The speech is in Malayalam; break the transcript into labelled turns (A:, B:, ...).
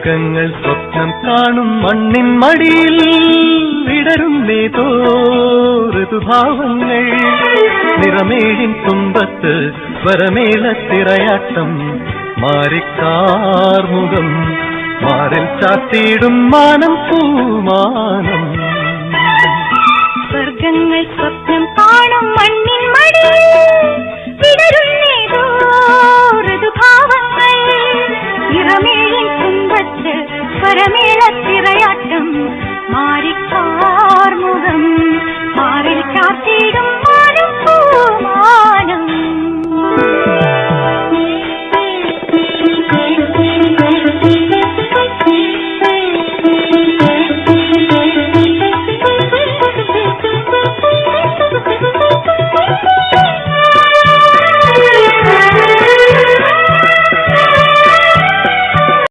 A: സർഗങ്ങൾ സ്വപ്നം കാണും മണ്ണിൻ മടിയിൽ വിടരുന്നേതോ ഋതുഭാവങ്ങൾ. നിറമേഴിൻ തുമ്പത്ത് വരമേളത്തിറയാട്ടം മാറിക്കാർമുഖം മാറിൽ ചാത്തിയിടും മാനം പൂമാനം.
B: സ്വർഗങ്ങൾ സ്വപ്നം കാണും മണ്ണിൻ മടിയിൽ വിടരുന്നേതോ ഋതുഭാവങ്ങൾ. നിറമേഴിൻ തുമ്പത്ത് വരമേളത്തിറയാട്ടം മാറിക്കാർമുഖം മാറിൽ ചാത്തിയിടും മാനം പൂമാനം.